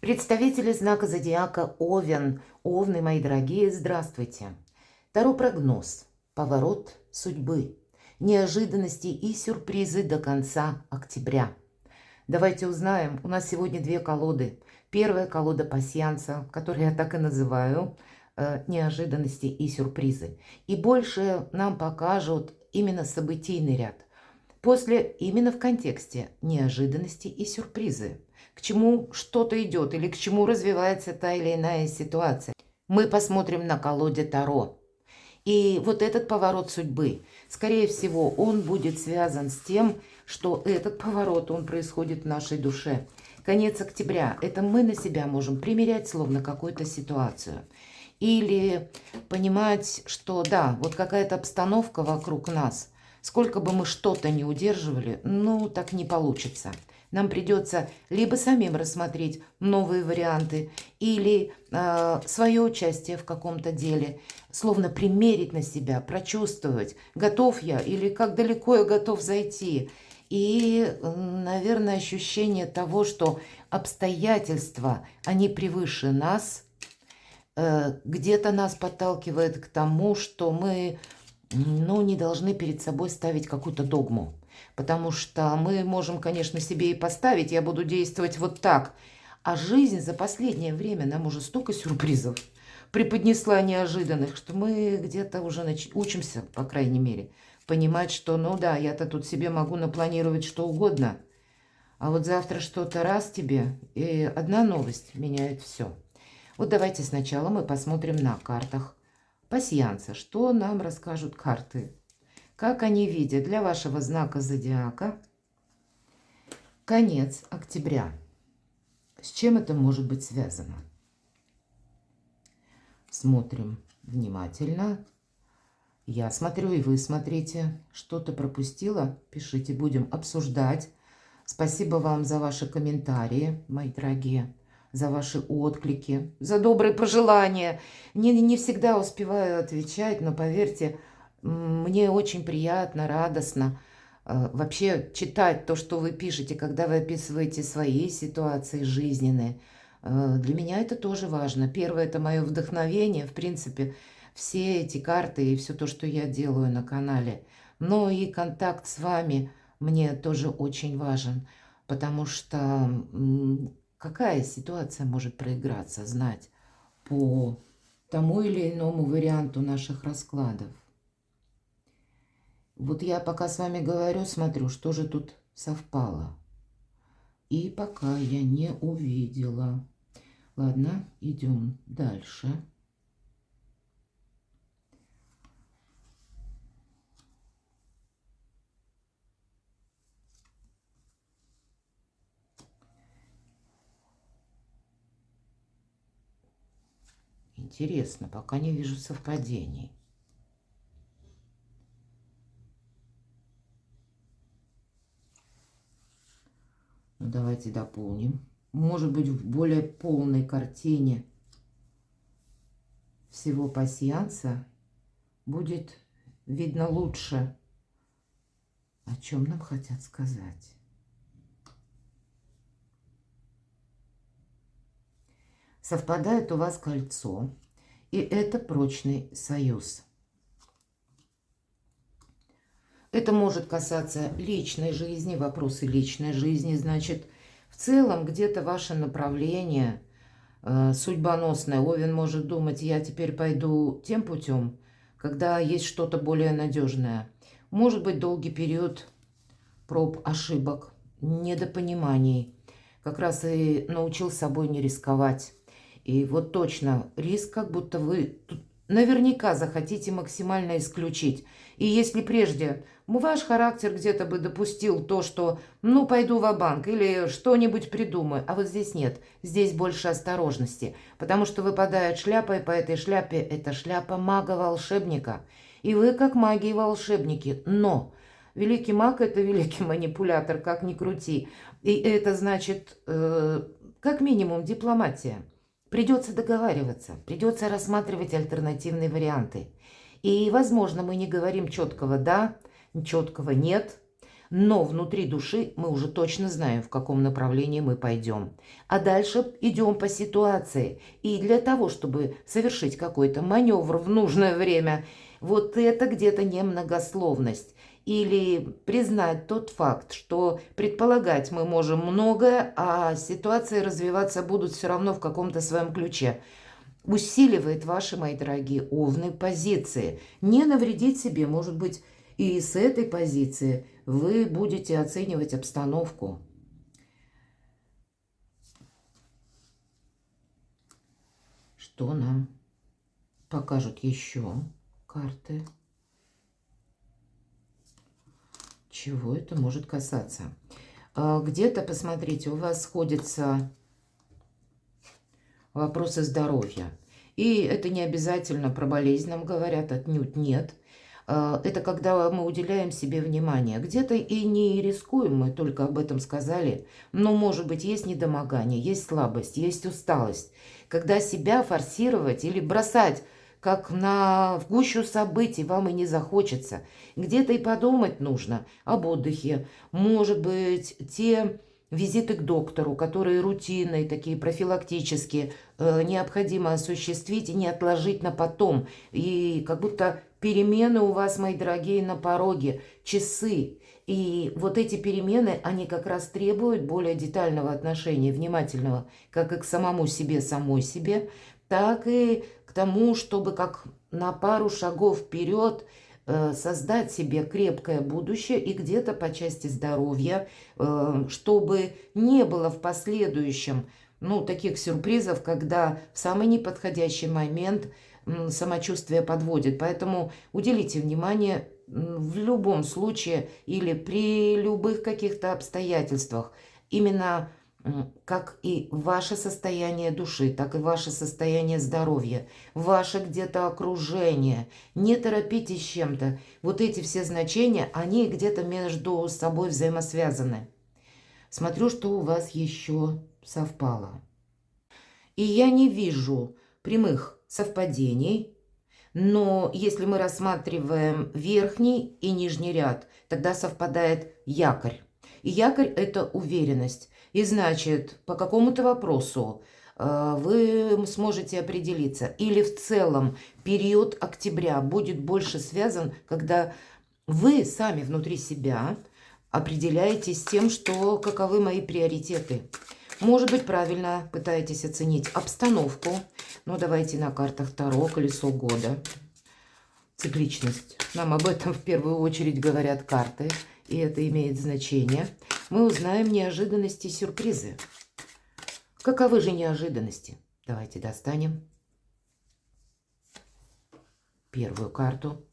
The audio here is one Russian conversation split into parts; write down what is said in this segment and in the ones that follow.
Представители знака зодиака Овен, Овны, мои дорогие, здравствуйте. Таро прогноз, поворот судьбы, неожиданности и сюрпризы до конца октября. Давайте узнаем, у нас сегодня две колоды. Первая колода пасьянса, которую я так и называю, неожиданности и сюрпризы. И больше нам покажут именно событийный ряд. После именно в контексте неожиданности и сюрпризы. К чему что-то идет или к чему развивается та или иная ситуация. Мы посмотрим на колоде Таро. И вот этот поворот судьбы, скорее всего, он будет связан с тем, что этот поворот, он происходит в нашей душе. Конец октября, это мы на себя можем примерять словно какую-то ситуацию. Или понимать, что да, вот какая-то обстановка вокруг нас, сколько бы мы что-то не удерживали, ну так не получится. Нам придется либо самим рассмотреть новые варианты, или свое участие в каком-то деле, словно примерить на себя, прочувствовать, готов я или как далеко я готов зайти. И, наверное, ощущение того, что обстоятельства, они превыше нас, где-то нас подталкивает к тому, что мы не должны перед собой ставить какую-то догму. Потому что мы можем, конечно, себе и поставить, я буду действовать вот так. А жизнь за последнее время нам уже столько сюрпризов преподнесла неожиданных, что мы где-то уже учимся, по крайней мере, понимать, что, ну да, я-то тут себе могу напланировать что угодно, а вот завтра что-то раз тебе, и одна новость меняет все. Вот давайте сначала мы посмотрим на картах пасьянса, что нам расскажут карты. Как они видят для вашего знака зодиака конец октября. С чем это может быть связано? Смотрим внимательно. Я смотрю, и вы смотрите. Что-то пропустила? Пишите, будем обсуждать. Спасибо вам за ваши комментарии, мои дорогие, за ваши отклики, за добрые пожелания. Не всегда успеваю отвечать, но поверьте, мне очень приятно, радостно вообще читать то, что вы пишете, когда вы описываете свои ситуации жизненные. Для меня это тоже важно. Первое – это мое вдохновение, в принципе, все эти карты и все то, что я делаю на канале. Но и контакт с вами мне тоже очень важен, потому что какая ситуация может проиграться, знать по тому или иному варианту наших раскладов. Вот я пока с вами говорю, смотрю, что же тут совпало. И пока я не увидела. Ладно, идем дальше. Интересно, пока не вижу совпадений. Ну, давайте дополним. Может быть, в более полной картине всего пасьянса будет видно лучше, о чем нам хотят сказать. Совпадает у вас кольцо, и это прочный союз. Это может касаться личной жизни, вопросы личной жизни. Значит, в целом где-то ваше направление судьбоносное. Овен может думать, я теперь пойду тем путем, когда есть что-то более надежное. Может быть, долгий период проб, ошибок, недопониманий. Как раз и научил собой не рисковать. И вот точно риск, как будто вы тут наверняка захотите максимально исключить. И если прежде ваш характер где-то бы допустил то, что ну пойду ва-банк или что-нибудь придумаю, а вот здесь нет, здесь больше осторожности, потому что выпадает шляпа, и по этой шляпе это шляпа мага-волшебника. И вы как маги и волшебники, но великий маг – это великий манипулятор, как ни крути. И это значит, как минимум, дипломатия. Придется договариваться, придется рассматривать альтернативные варианты. И, возможно, мы не говорим четкого «да», четкого «нет», Но внутри души мы уже точно знаем, в каком направлении мы пойдем. А дальше идем по ситуации. И для того, чтобы совершить какой-то маневр в нужное время, вот это где-то немногословность. Или признать тот факт, что предполагать мы можем многое, а ситуации развиваться будут все равно в каком-то своем ключе. Усиливает ваши, мои дорогие овны, позиции. Не навредить себе, может быть, и с этой позиции вы будете оценивать обстановку. Что нам покажут еще карты? Чего это может касаться? Где-то, посмотрите, у вас сходятся вопросы здоровья. И это не обязательно про болезнь нам говорят, отнюдь нет. Это когда мы уделяем себе внимание. Где-то и не рискуем, мы только об этом сказали. Но, может быть, есть недомогание, есть слабость, есть усталость. Когда себя форсировать или бросать как в гущу событий вам и не захочется. Где-то и подумать нужно об отдыхе. Может быть, те визиты к доктору, которые рутинные, такие профилактические, необходимо осуществить и не отложить на потом. И как будто перемены у вас, мои дорогие, на пороге, часы. И вот эти перемены, они как раз требуют более детального отношения, внимательного, как и к самому себе, самой себе, так и к тому, чтобы как на пару шагов вперед создать себе крепкое будущее и где-то по части здоровья, чтобы не было в последующем таких сюрпризов, когда в самый неподходящий момент самочувствие подводит. Поэтому уделите внимание в любом случае или при любых каких-то обстоятельствах именно как и ваше состояние души, так и ваше состояние здоровья, ваше где-то окружение. Не торопитесь с чем-то. Вот эти все значения, они где-то между собой взаимосвязаны. Смотрю, что у вас еще совпало. И я не вижу прямых совпадений, но если мы рассматриваем верхний и нижний ряд, тогда совпадает якорь. И якорь – это уверенность. И значит, по какому-то вопросу вы сможете определиться. Или в целом период октября будет больше связан, когда вы сами внутри себя определяетесь с тем, что каковы мои приоритеты. Может быть, правильно пытаетесь оценить обстановку. Ну, давайте на картах Таро, колесо года. Цикличность. Нам об этом в первую очередь говорят карты, и это имеет значение. Мы узнаем неожиданности и сюрпризы. Каковы же неожиданности? Давайте достанем первую карту.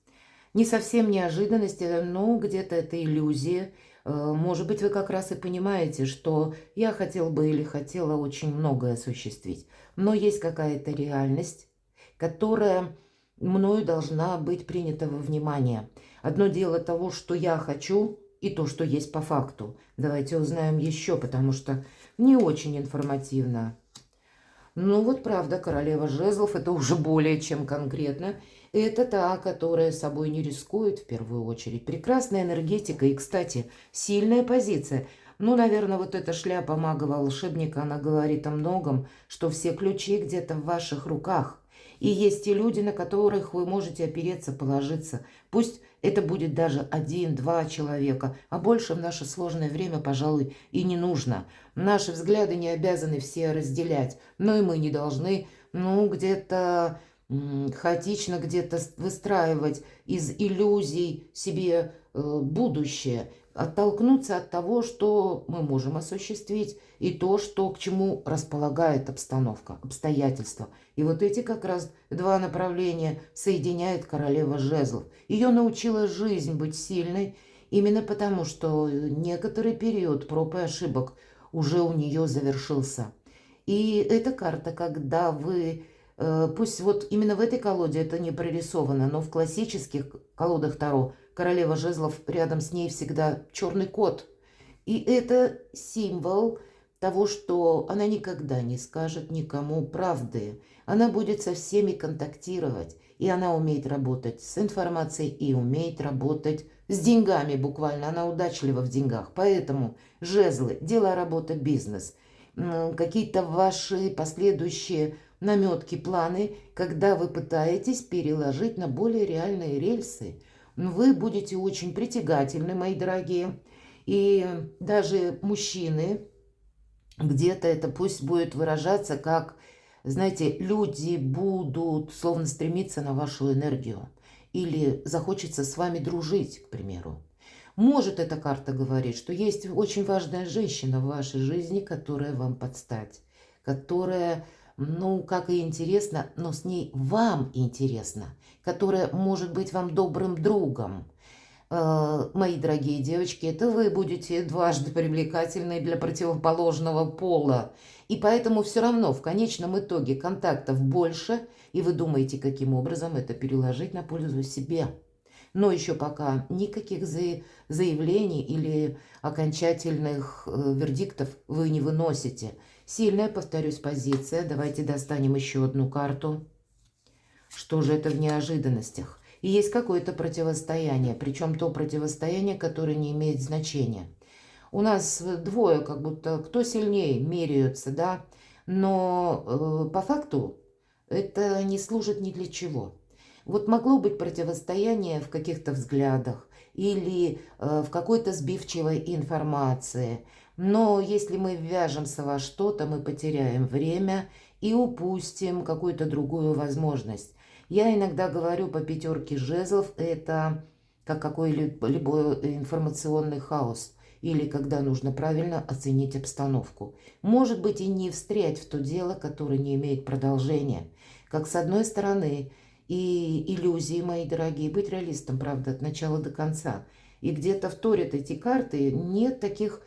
Не совсем неожиданности, но где-то это иллюзия. Может быть, вы как раз и понимаете, что я хотел бы или хотела очень многое осуществить. Но есть какая-то реальность, которая мною должна быть принята во внимание. Одно дело того, что я хочу, и то, что есть по факту. Давайте узнаем еще, потому что не очень информативно. Ну вот правда, королева жезлов, это уже более чем конкретно. Это та, которая собой не рискует в первую очередь. Прекрасная энергетика и, кстати, сильная позиция. Ну, наверное, вот эта шляпа мага-волшебника, она говорит о многом, что все ключи где-то в ваших руках. И есть те люди, на которых вы можете опереться, положиться. Пусть это будет даже 1-2 человека, а больше в наше сложное время, пожалуй, и не нужно. Наши взгляды не обязаны все разделять, но и мы не должны, где-то хаотично где-то выстраивать из иллюзий себе будущее, оттолкнуться от того, что мы можем осуществить, и то, что к чему располагает обстановка, обстоятельства. И вот эти как раз два направления соединяет королева жезлов. Ее научила жизнь быть сильной, именно потому, что некоторый период проб и ошибок уже у нее завершился. И эта карта, когда вы, пусть вот именно в этой колоде это не прорисовано, но в классических колодах Таро королева жезлов, рядом с ней всегда черный кот. И это символ того, что она никогда не скажет никому правды. Она будет со всеми контактировать, и она умеет работать с информацией и умеет работать с деньгами буквально. Она удачлива в деньгах. Поэтому жезлы, дело, работа, бизнес, какие-то ваши последующие наметки, планы, когда вы пытаетесь переложить на более реальные рельсы. Вы будете очень притягательны, мои дорогие. И даже мужчины, где-то это пусть будет выражаться как, знаете, люди будут словно стремиться на вашу энергию. Или захочется с вами дружить, к примеру. Может эта карта говорить, что есть очень важная женщина в вашей жизни, которая вам подстать. Которая, ну, как и интересно, но с ней вам интересно. Которая может быть вам добрым другом. Мои дорогие девочки, это вы будете дважды привлекательны для противоположного пола. И поэтому все равно в конечном итоге контактов больше, и вы думаете, каким образом это переложить на пользу себе. Но еще пока никаких заявлений или окончательных вердиктов вы не выносите. Сильная, повторюсь, позиция. Давайте достанем еще одну карту. Что же это в неожиданностях? И есть какое-то противостояние, причем то противостояние, которое не имеет значения. У нас двое, как будто кто сильнее, меряются, да, но по факту это не служит ни для чего. Вот могло быть противостояние в каких-то взглядах или в какой-то сбивчивой информации, но если мы ввяжемся во что-то, мы потеряем время и упустим какую-то другую возможность. Я иногда говорю по пятерке жезлов, это как какой-либо информационный хаос. Или когда нужно правильно оценить обстановку. Может быть и не встрять в то дело, которое не имеет продолжения. Как с одной стороны и иллюзии, мои дорогие, быть реалистом, правда, от начала до конца. И где-то вторят эти карты, нет таких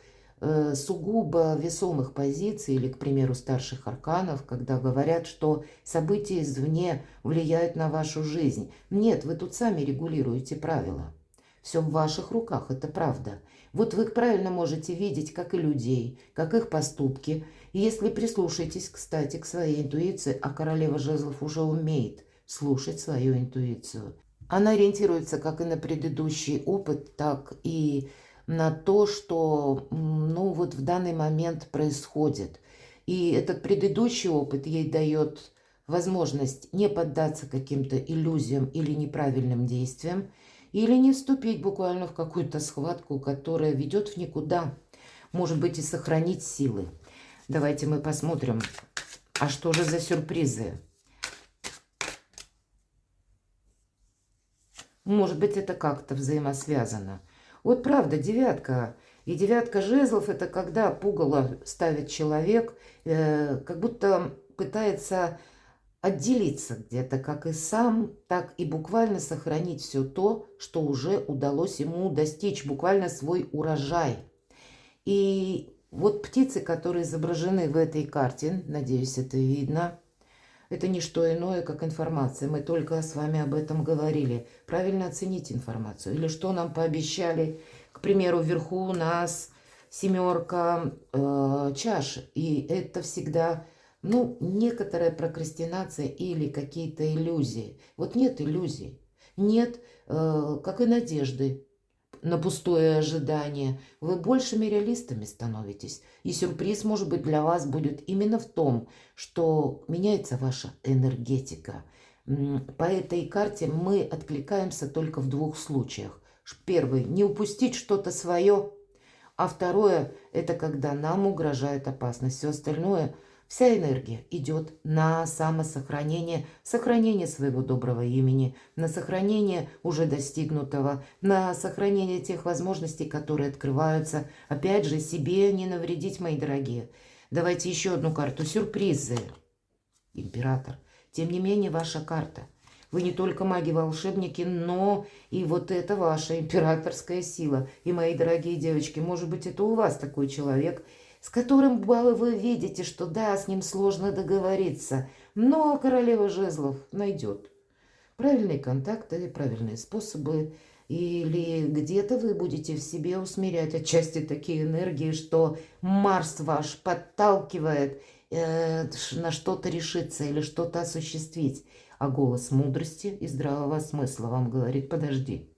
сугубо весомых позиций или, к примеру, старших арканов, когда говорят, что события извне влияют на вашу жизнь. Нет, вы тут сами регулируете правила. Все в ваших руках, это правда. Вот вы правильно можете видеть, как и людей, как их поступки. И если прислушаетесь, кстати, к своей интуиции, а королева жезлов уже умеет слушать свою интуицию. Она ориентируется как и на предыдущий опыт, так и на то, что, ну, вот в данный момент происходит. И этот предыдущий опыт ей дает возможность не поддаться каким-то иллюзиям или неправильным действиям, или не вступить буквально в какую-то схватку, которая ведет в никуда. Может быть, и сохранить силы. Давайте мы посмотрим, а что же за сюрпризы? Может быть, это как-то взаимосвязано. Вот правда, девятка. И девятка жезлов – это когда пугало ставит человек, как будто пытается отделиться где-то, как и сам, так и буквально сохранить все то, что уже удалось ему достичь, буквально свой урожай. И вот птицы, которые изображены в этой карте, надеюсь, это видно, это не что иное, как информация. Мы только с вами об этом говорили. Правильно оценить информацию. Или что нам пообещали. К примеру, вверху у нас семерка чаш. И это всегда, ну, некоторая прокрастинация или какие-то иллюзии. Вот нет иллюзий. Нет, как и надежды на пустое ожидание. Вы большими реалистами становитесь. И сюрприз, может быть, для вас будет именно в том, что меняется ваша энергетика. По этой карте мы откликаемся только в двух случаях. Первый – не упустить что-то свое. А второе – это когда нам угрожает опасность. Все остальное – вся энергия идет на самосохранение, сохранение своего доброго имени, на сохранение уже достигнутого, на сохранение тех возможностей, которые открываются. Опять же, себе не навредить, мои дорогие. Давайте еще одну карту. Сюрпризы. Император. Тем не менее, ваша карта. Вы не только маги-волшебники, но и вот это ваша императорская сила. И, мои дорогие девочки, может быть, это у вас такой человек, с которым вы видите, что да, с ним сложно договориться, но королева жезлов найдет правильные контакты, правильные способы Или где-то вы будете в себе усмирять отчасти такие энергии, что Марс ваш подталкивает на что-то решиться или что-то осуществить. А голос мудрости и здравого смысла вам говорит: подожди.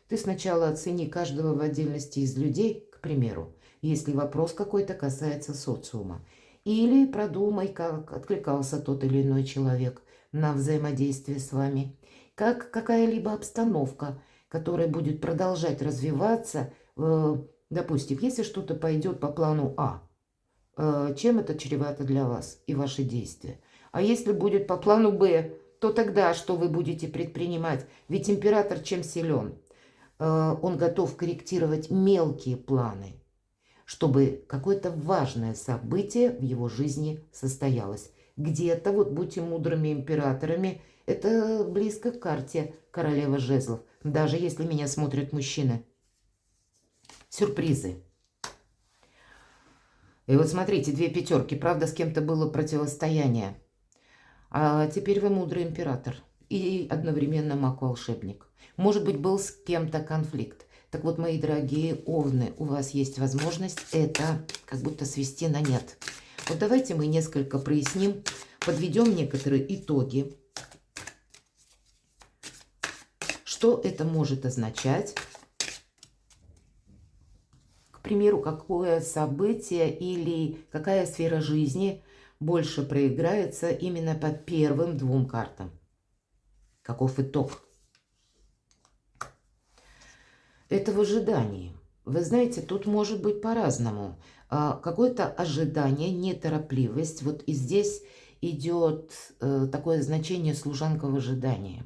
Ты сначала оцени каждого в отдельности из людей, к примеру, если вопрос какой-то касается социума. Или продумай, как откликался тот или иной человек на взаимодействие с вами. Как какая-либо обстановка, которая будет продолжать развиваться, допустим, если что-то пойдет по плану А, чем это чревато для вас и ваши действия? А если будет по плану Б, то тогда что вы будете предпринимать? Ведь император чем силен? Он готов корректировать мелкие планы, чтобы какое-то важное событие в его жизни состоялось. Где-то, вот будьте мудрыми императорами, это близко к карте королева жезлов, даже если меня смотрят мужчины. Сюрпризы. И вот смотрите, 2 пятерки, правда, с кем-то было противостояние. А теперь вы мудрый император и одновременно маг-волшебник. Может быть, был с кем-то конфликт. Так вот, мои дорогие овны, у вас есть возможность это как будто свести на нет. Вот давайте мы несколько проясним, подведем некоторые итоги. Что это может означать? К примеру, какое событие или какая сфера жизни больше проиграется именно по первым 2 картам? Каков итог? Это в ожидании. Вы знаете, тут может быть по-разному. Какое-то ожидание, неторопливость. Вот и здесь идет такое значение служанка в ожидании.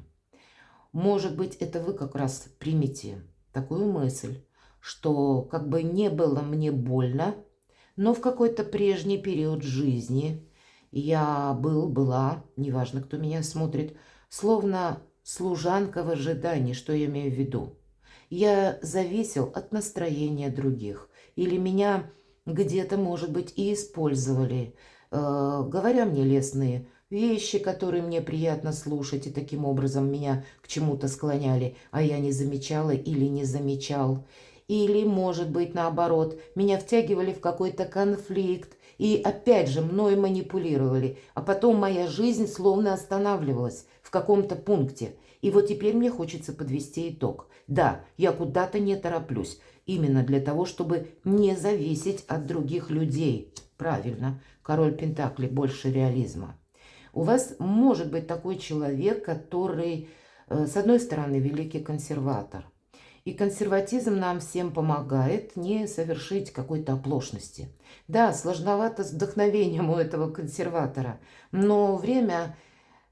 Может быть, это вы как раз примете такую мысль, что как бы не было мне больно, но в какой-то прежний период жизни я была, неважно, кто меня смотрит, словно служанка в ожидании. Что я имею в виду? Я зависел от настроения других. Или меня где-то, может быть, и использовали, говоря мне лестные вещи, которые мне приятно слушать, и таким образом меня к чему-то склоняли, а я не замечала или не замечал. Или, может быть, наоборот, меня втягивали в какой-то конфликт, и опять же мной манипулировали, а потом моя жизнь словно останавливалась в каком-то пункте. И вот теперь мне хочется подвести итог. Да, я куда-то не тороплюсь, именно для того, чтобы не зависеть от других людей. Правильно, король Пентаклей, больше реализма. У вас может быть такой человек, который, с одной стороны, великий консерватор. И консерватизм нам всем помогает не совершить какой-то оплошности. Да, сложновато с вдохновением у этого консерватора, но время,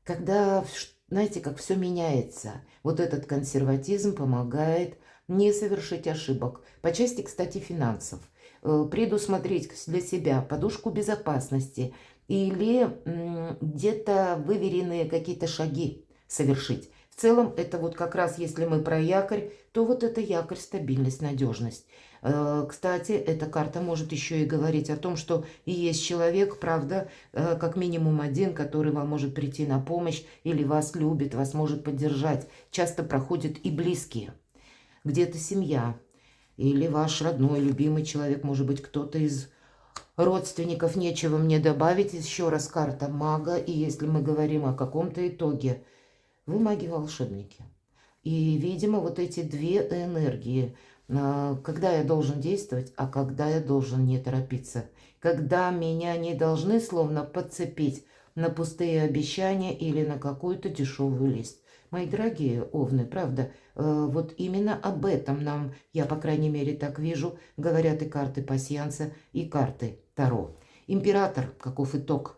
когда, знаете, как все меняется, вот этот консерватизм помогает не совершить ошибок. По части, кстати, финансов. Предусмотреть для себя подушку безопасности или где-то выверенные какие-то шаги совершить. В целом, это вот как раз, если мы про якорь, то вот это якорь, стабильность, надежность. Кстати, эта карта может еще и говорить о том, что и есть человек, правда, как минимум один, который вам может прийти на помощь или вас любит, вас может поддержать. Часто проходят и близкие. Где-то семья или ваш родной, любимый человек, может быть, кто-то из родственников. Нечего мне добавить. Еще раз карта мага. И если мы говорим о каком-то итоге, вы маги-волшебники. И, видимо, вот эти 2 энергии, когда я должен действовать, а когда я должен не торопиться. Когда меня не должны словно подцепить на пустые обещания или на какую-то дешевую лесть. Мои дорогие овны, правда, вот именно об этом нам, я, по крайней мере, так вижу, говорят и карты пасьянса, и карты Таро. Император, каков итог?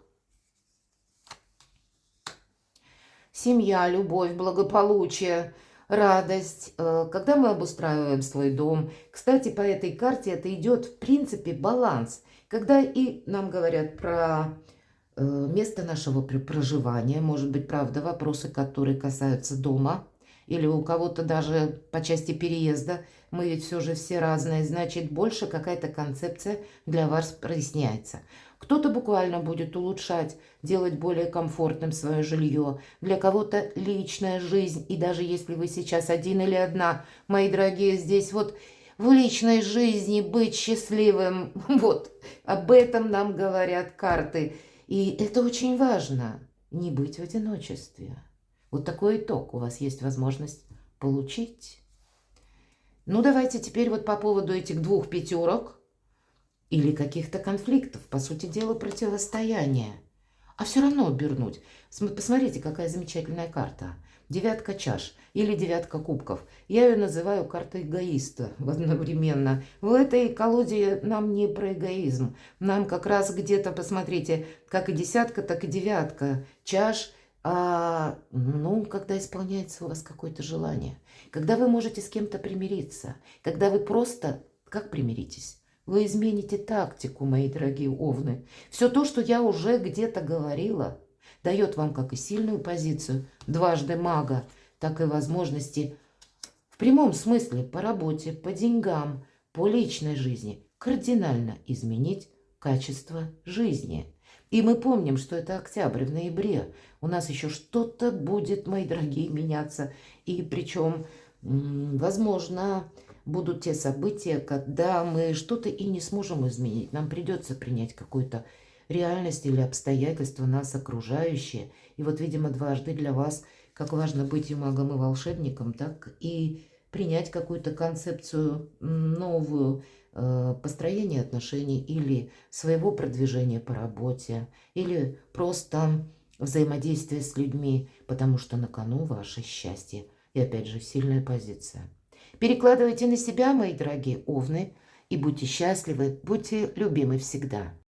Семья, любовь, благополучие, радость. Когда мы обустраиваем свой дом. Кстати, по этой карте это идет, в принципе, баланс. Когда и нам говорят про место нашего проживания, может быть, правда, вопросы, которые касаются дома, или у кого-то даже по части переезда, мы ведь все же все разные, значит, больше какая-то концепция для вас проясняется. Кто-то буквально будет улучшать, делать более комфортным свое жилье. Для кого-то личная жизнь. И даже если вы сейчас один или одна, мои дорогие, здесь вот в личной жизни быть счастливым, вот об этом нам говорят карты. И это очень важно, не быть в одиночестве. Вот такой итог у вас есть возможность получить. Ну, давайте теперь вот по поводу этих двух пятерок или каких-то конфликтов, по сути дела, противостояния. А все равно обернуть. Посмотрите, какая замечательная карта. Девятка чаш или девятка кубков. Я ее называю картой эгоиста одновременно. В этой колоде нам не про эгоизм. Нам как раз где-то, посмотрите, как и десятка, так и девятка чаш. Ну, когда исполняется у вас какое-то желание. Когда вы можете с кем-то примириться. Когда вы просто... Как примиритесь? Вы измените тактику, мои дорогие овны. Все то, что я уже где-то говорила, дает вам как и сильную позицию дважды мага, так и возможности в прямом смысле по работе, по деньгам, по личной жизни кардинально изменить качество жизни. И мы помним, что это октябрь, в ноябре у нас еще что-то будет, мои дорогие, меняться. И причем, возможно, будут те события, когда мы что-то и не сможем изменить. Нам придется принять какую-то реальность или обстоятельства нас окружающие. И вот, видимо, дважды для вас, как важно быть и магом, и волшебником, так и принять какую-то концепцию новую, построения отношений или своего продвижения по работе, или просто взаимодействия с людьми, потому что на кону ваше счастье. И опять же, сильная позиция. Перекладывайте на себя, мои дорогие овны, и будьте счастливы, будьте любимы всегда.